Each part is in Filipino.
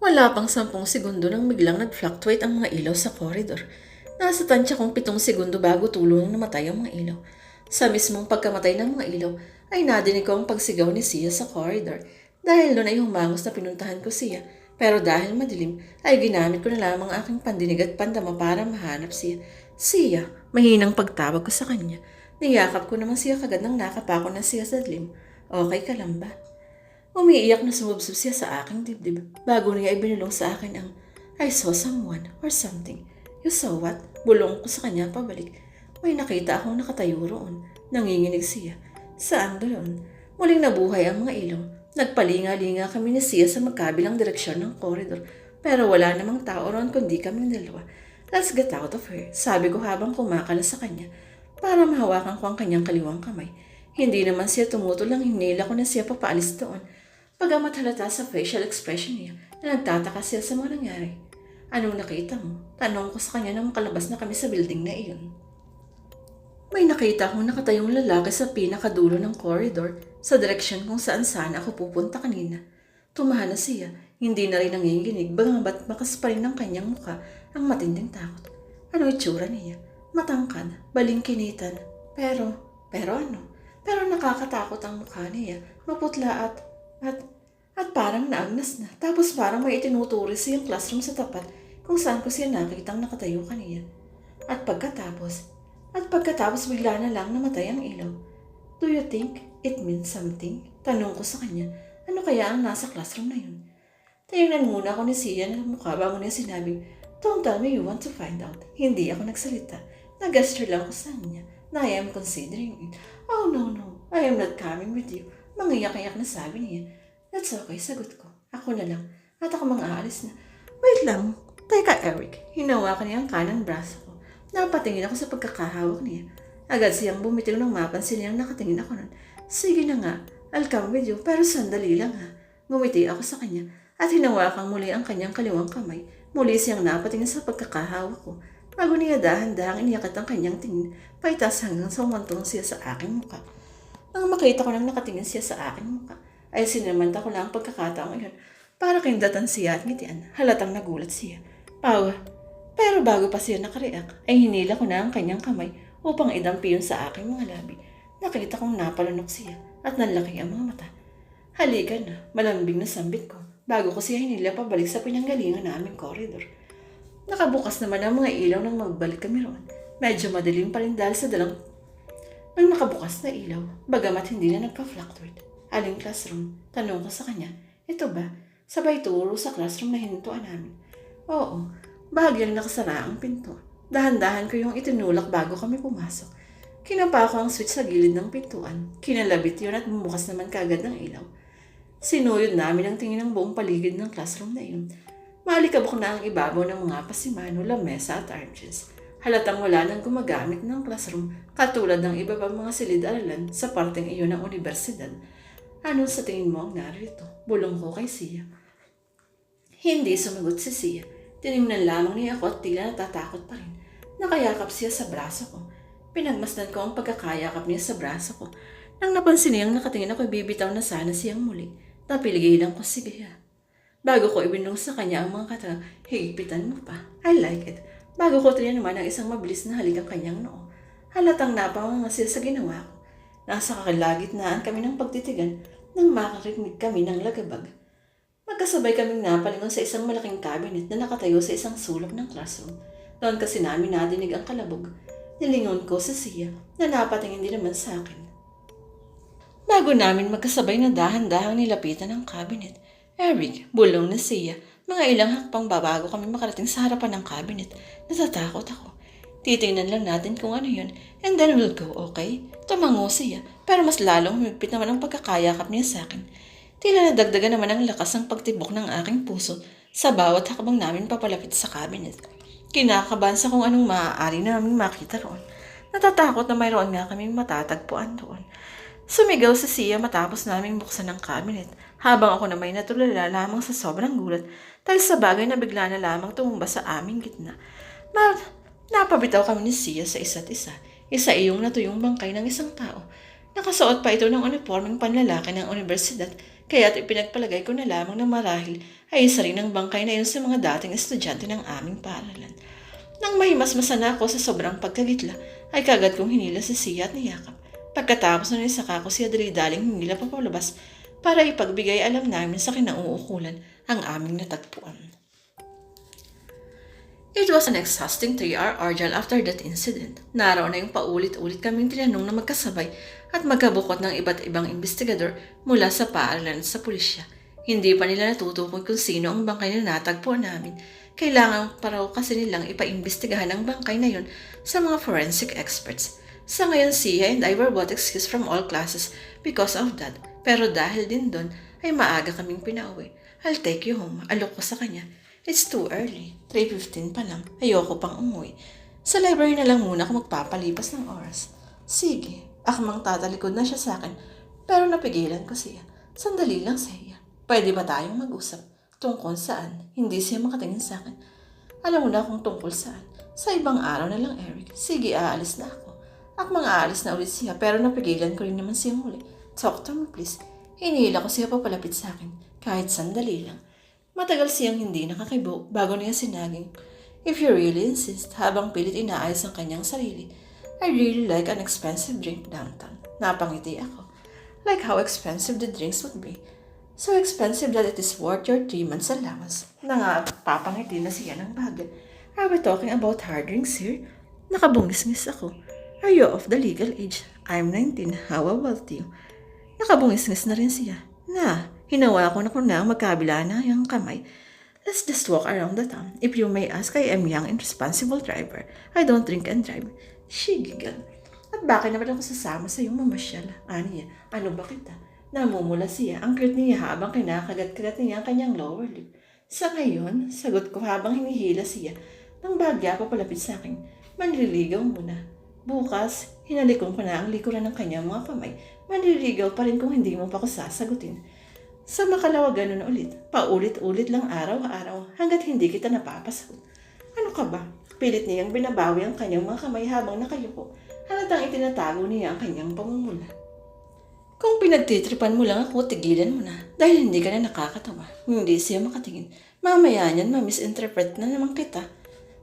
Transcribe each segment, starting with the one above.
Wala pang 10 segundo nang biglang nag-fluctuate ang mga ilaw sa koridor. Nasa tansya kong 7 segundo bago tuluyang namatay ang mga ilaw. Sa mismong pagkamatay ng mga ilaw, ay nadinig ko ang pagsigaw ni Sia sa koridor. Dahil doon ay humangos na pinuntahan ko siya. Pero dahil madilim, ay ginamit ko na lamang ang aking pandinig at pandama para mahanap siya. Sia, mahinang pagtawag ko sa kanya. Niyakap ko naman siya kagad nang nakapako na siya sa dilim. Okay ka lang ba? Umiiyak na sumubsob siya sa aking dibdib bago niya ibinulong sa akin ang I saw someone or something. You saw what? Bulong ko sa kanya pabalik. May nakita akong nakatayo roon. Nanginginig siya. Saan doon? Muling nabuhay ang mga ilaw. Nagpalinga-linga kami ni Sia sa magkabilang direksyon ng koridor. Pero wala namang tao roon kundi kami dalawa. Let's get out of here, sabi ko habang kumakala sa kanya para mahawakan ko ang kanyang kaliwang kamay. Hindi naman siya tumutol lang hinila ko na siya papaalis doon. Pagamat halata sa facial expression niya na nagtataka siya sa mga nangyari. Anong nakita mo? Tanong ko sa kanya nang makalabas na kami sa building na iyon. May nakita akong nakatayong lalaki sa pinakadulo ng corridor sa direksyon kung saan ako pupunta kanina. Tumahan na siya, hindi na rin nanginginig bagamat makas pa rin ng kanyang mukha ang matinding takot. Ano itsura niya? Matangkad, balingkinitan. Pero ano? Pero nakakatakot ang mukha niya, maputla at parang naagnas na. Tapos parang may itinuturi siyang classroom sa tapat kung saan ko siya nakitang nakatayo kanina. At pagkatapos bigla na lang namatay ang ilaw. Do you think it means something? Tanong ko sa kanya, ano kaya ang nasa classroom na yun? Tingnan muna ako ni Sia ng mukha bago niya sinabing, don't tell me you want to find out. Hindi ako nagsalita. Nag-gesture lang ako sa kanya na I am considering it. Oh no, I am not coming with you. Mangiyak-iyak na sabi niya. That's okay, sagot ko. Ako na lang. At ako aalis na. Wait lang. Teka Eric, hinawakan niya ang kanang braso ko. Napatingin ako sa pagkakahawak niya. Agad siyang bumitiw nang mapansin niyang nakatingin ako nun. Sige na nga, I'll come with you, pero sandali lang ha. Ngumiti ako sa kanya at hinawakan muli ang kanyang kaliwang kamay. Muli siyang napatingin sa pagkakahawak ko. Bago niya dahan-dahang iniyakat ang kanyang tingin, paitas hanggang sa umantong siya sa aking muka. Nang makita ko nang nakatingin siya sa aking muka, ay sinamanta ko lang ang pagkakataong iyon para kindatan siya at ngitian. Halatang nagulat siya. Pero bago pa siya nakareact, ay hinila ko na ang kanyang kamay upang idampi yun sa aking mga labi. Nakita kong napalunok siya at nanlaki ang mga mata. Halika na, malambing na sambit ko, bago ko siya hinila pabalik sa pinanggalingan naming koridor. Nakabukas naman ang mga ilaw nang magbalik kami roon. Medyo madilim pa rin dahil sa dalang ng nakabukas na ilaw, bagamat hindi na nagka-fluctuate. Aling classroom? Tanong ko sa kanya. Ito ba? Sabay turo sa classroom na hinintuan namin. Oo, bahagyang nakasara ang pinto. Dahan-dahan ko yung itinulak bago kami pumasok. Kinapa ko ang switch sa gilid ng pintuan. Kinalabit yun at bumukas naman kagad ng ilaw. Sinuyod namin ang tingin ng buong paligid ng classroom na iyon. Maalikabok na ang ibabaw ng mga pasimano, lamesa at armchairs. Halatang wala nang gumagamit ng classroom katulad ng iba pang mga silid-aralan sa parteng iyon ng universidad. Ano sa tingin mo ang narito? Bulong ko kay Sia. Hindi sumagot si Sia. Tinignan lamang niya ako at tila natatakot pa rin. Nakayakap siya sa braso ko. Pinagmasdan ko ang pagkakayakap niya sa braso ko. Nang napansin niyang nakatingin ako, bibitaw na sana siyang muli. Napiligilan ko, sige ha. Bago ko ibinulong sa kanya ang mga kata, higpitan mo pa. I like it. Bago ko tiyan naman ang isang mabilis na halik ang kanyang noo. Halatang napanganga siya sa ginawa ko. Nasa kakilagitnaan kami ng pagtitigan nang makarinig kami ng lagabag. Magkasabay kaming napalingon sa isang malaking cabinet na nakatayo sa isang sulok ng classroom. Doon kasi namin nadinig ang kalabog. Nilingon ko sa Sia na napatingin din naman sa akin. Bago namin magkasabay na dahan-dahang nilapitan ang cabinet, Eric, bulong na Sia. Mga ilang hakbang babago kami makarating sa harapan ng cabinet. Natatakot ako. Titingnan lang natin kung ano yun, and then we'll go, okay? Tumango siya, pero mas lalong humigpit naman ang pagkakayakap niya sa akin. Tila nadagdagan naman ang lakas ng pagtibok ng aking puso sa bawat hakbang namin papalapit sa cabinet. Kinakabahan sa kung anong maaari namin makita roon. Natatakot na mayroon nga kaming matatagpuan doon. Sumigaw si Sia matapos naming buksan ang cabinet, habang ako na may natulala lamang sa sobrang gulat dahil sa bagay na bigla na lamang tumumba sa aming gitna. Napabitaw kami ni Sia sa isa't isa. Isa iyong natuyong bangkay ng isang tao. Nakasuot pa ito ng uniformeng panlalaki ng universidad, Kaya't ipinagpalagay ko na lamang na marahil ay isa rin ang bangkay na yun sa mga dating estudyante ng aming paaralan. Nang mahimasmasan na ako sa sobrang pagkagitla, ay kagad kong hinila si Sia at niyakap. Pagkatapos na saka ko siya dali-daling hinila papalabas para ipagbigay alam namin sa kinauukulan ang aming natagpuan. It was an exhausting 3-hour ordeal after that incident. Naraw na yung paulit-ulit kaming tinanong na magkasabay at magkabukot ng iba't ibang investigador mula sa paaralan at sa pulisya. Hindi pa nila natutukoy kung sino ang bangkay na natagpuan namin. Kailangan pa raw kasi nilang ipaimbestigahan ang bangkay na yun sa mga forensic experts. Sa ngayon, Sia and I were both excused from all classes because of that. Pero dahil din doon, ay maaga kaming pinauwi. I'll take you home. Alok ko sa kanya. It's too early. 3:15 pa lang. Ayoko pang umuwi. Sa library na lang muna ako magpapalipas ng oras. Sige. Akmang tatalikod na siya sa akin. Pero napigilan ko siya. Sandali lang siya. Pwede ba tayong mag-usap? Tungkol saan? Hindi siya makatingin sa akin. Alam mo na kung tungkol saan. Sa ibang araw na lang, Eric. Sige, aalis na ako. Akmang aalis na ulit siya pero napigilan ko rin naman siya muli. Talk to me, please. Hinihila ko siya papalapit sa akin. Kahit sandali lang. Matagal siyang hindi nakakibo bago niya sinaging, if you really insist, habang pilit inaayos ang kanyang sarili, I really like an expensive drink downtown. Napangiti ako. Like how expensive the drinks would be. So expensive that it is worth your 3 months allowance. Papangiti na siya ng bagay. Are we talking about hard drinks here? Nakabungis-ngis ako. Are you of the legal age? I'm 19. How about you? Nakabungis-ngis na rin siya. Hinawa ko na magkabila na yung kamay. Let's just walk around the town. If you may ask, I am young and responsible driver. I don't drink and drive. She giggled. At bakit naman ako sasama sa iyong mamasyal? Aniya, ano ba kita? Namumula siya. Ang cute niya habang kinakagat-kagat niya ang kanyang lower lip. Sa ngayon, sagot ko habang hinihila siya. Nang bagya papalapit sa akin, manliligaw muna. Bukas, hinalikong ko na ang likuran ng kanyang mga kamay. Manliligaw pa rin kung hindi mo pa ko sasagutin. Sa makalawa ganun ulit, paulit-ulit lang araw-araw hanggat hindi kita napapasagot. Ano ka ba? Pilit niyang binabawi ang kanyang mga kamay habang nakayuko. Halatang itinatago niya ang kanyang pamumula. Kung pinagtitripan mo lang ako, tigilan mo na. Dahil hindi ka na nakakatawa. Hindi siya makatingin. Mamaya niyan, mamisinterpret na naman kita.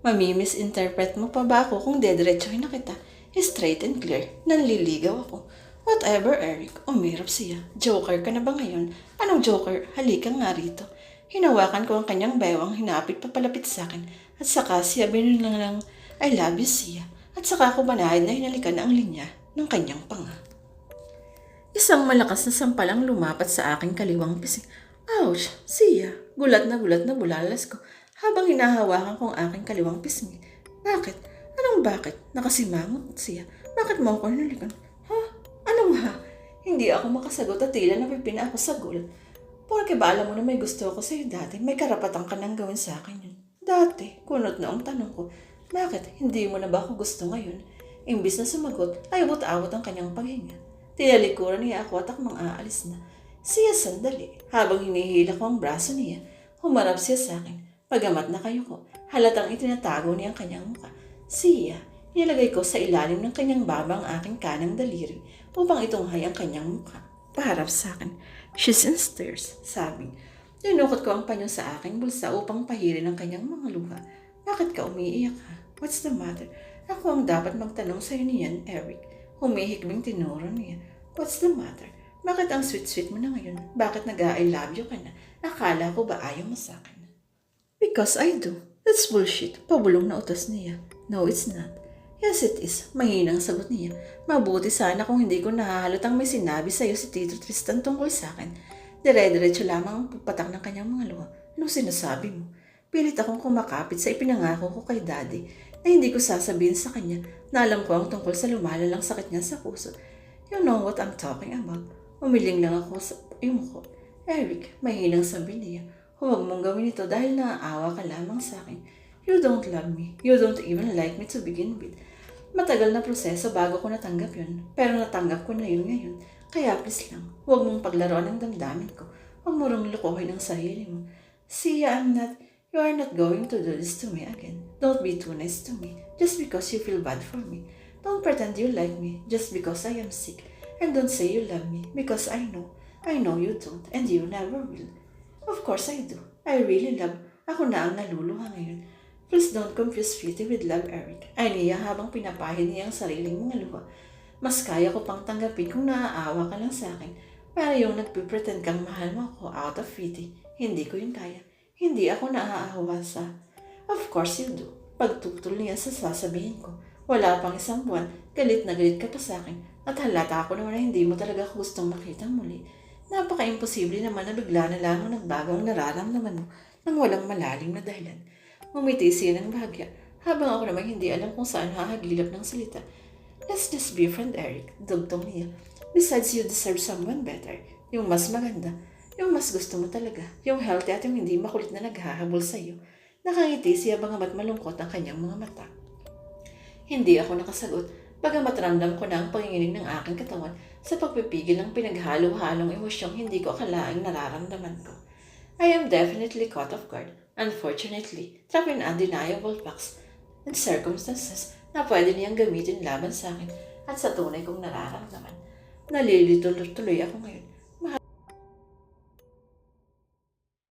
Mamimisinterpret mo pa ba ako kung dediretsohin na kita? Straight and clear, nanliligaw ako. Whatever, Eric. Umirap siya. Joker ka na ba ngayon? Anong joker? Halika nga rito. Hinawakan ko ang kanyang bewang, hinapit papalapit sa akin. At saka siya binulang lang, I love you, siya. At saka ako banahid na hinalikan ang linya ng kanyang panga. Isang malakas na sampalang lumapat sa aking kaliwang pising. Ouch! Siya! Gulat na bulalas ko habang hinahawakan ko ang aking kaliwang pisngi. Bakit? Anong bakit? Nakasimangot siya. Bakit mo ako hinalikan? Ano nga? Hindi ako makasagot at tila napipina ako sa gulat. Porque ba alam mo na may gusto ako sa'yo dati, may karapatan ka nang gawin sa akin yun. Dati, kunot na ang tanong ko, bakit hindi mo na ba ako gusto ngayon? Imbis na sumagot, ay awat-awat ang kanyang paghinga. Tinalikuran niya ako at akmang aalis na. Siya sandali, habang hinihila ko ang braso niya, humarap siya sa akin. Pagamat na kayo ko, halatang itinatago niya ang kanyang muka. Siya, nilagay ko sa ilalim ng kanyang baba ang aking kanang daliri upang itunghay ang kanyang mukha. Paharap sa akin. She's in tears, sabi. Dinukot ko ang panyo sa aking bulsa upang pahirin ang kanyang mga luha. Bakit ka umiiyak ha? What's the matter? Ako ang dapat magtanong sa'yo niyan, Eric. Humihikbing tinuro niya. What's the matter? Bakit ang sweet-sweet mo na ngayon? Bakit nag-I love you ka na? Akala ko ba ayaw mo sa akin? Because I do. That's bullshit. Pabulong na utos niya. No, it's not. Yes, it is. Mahinang sagot niya. Mabuti sana kung hindi ko nahahalutang may sinabi sa'yo si Tito Tristan tungkol sa akin. Dire-diretso lamang ang pagpatak ng kanyang mga luha. Anong sinasabi mo? Pilit akong kumakapit sa ipinangako ko kay Daddy na hindi ko sasabihin sa kanya na alam ko ang tungkol sa lumalalang sakit niya sa puso. You know what I'm talking about. Umiling lang ako sa iyong ko. Eric, mahinang sabi niya. Huwag mong gawin ito dahil naaawa ka lamang sa akin. You don't love me. You don't even like me to begin with. Matagal na proseso bago ko natanggap yun. Pero natanggap ko na yun ngayon. Kaya please lang, huwag mong paglaruan ng damdamin ko. Huwag mo ring lukuhin ang sarili mo. Siya, you are not going to do this to me again. Don't be too nice to me just because you feel bad for me. Don't pretend you like me just because I am sick. And don't say you love me because I know I know you don't, and you never will. Of course I do. I really love. Ako na ang naluluha ngayon. Please don't confuse pity with love, Eric. Ay niya habang pinapahid niya ang sariling mga luha. Mas kaya ko pang tanggapin kung naaawa ka lang sa akin. Para yung nagpipretend kang mahal mo ako out of pity. Hindi ko yun kaya. Hindi ako naaawa sa... Of course you do. Pagtutol niya sa sasabihin ko. Wala pang isang buwan, galit na galit ka pa sa akin. At halata ako naman na hindi mo talaga ako gustong makita muli. Napaka-imposible naman na bigla na lang nagbago ang nararamdaman mo nang walang malalim na dahilan. Ngumiti siya ng bahagya, habang ako naman hindi alam kung saan hahagilap ng salita. Let's just be friend, Eric, dugtong niya. Besides, you deserve someone better. Yung mas maganda, yung mas gusto mo talaga, yung healthy at yung hindi makulit na naghahabol sa iyo. Nakangiti siya bagamat malungkot ang kanyang mga mata. Hindi ako nakasagot, bagamat ramdam ko na ang panginginig ng aking katawan sa pagpipigil ng pinaghalo-halong emosyong hindi ko akalaing nararamdaman ko. I am definitely caught off guard. Unfortunately, trapped in undeniable facts and circumstances na pwede niyang gamitin laban sa akin at sa tunay kong nararamdaman. Nalilito tuloy ako ngayon.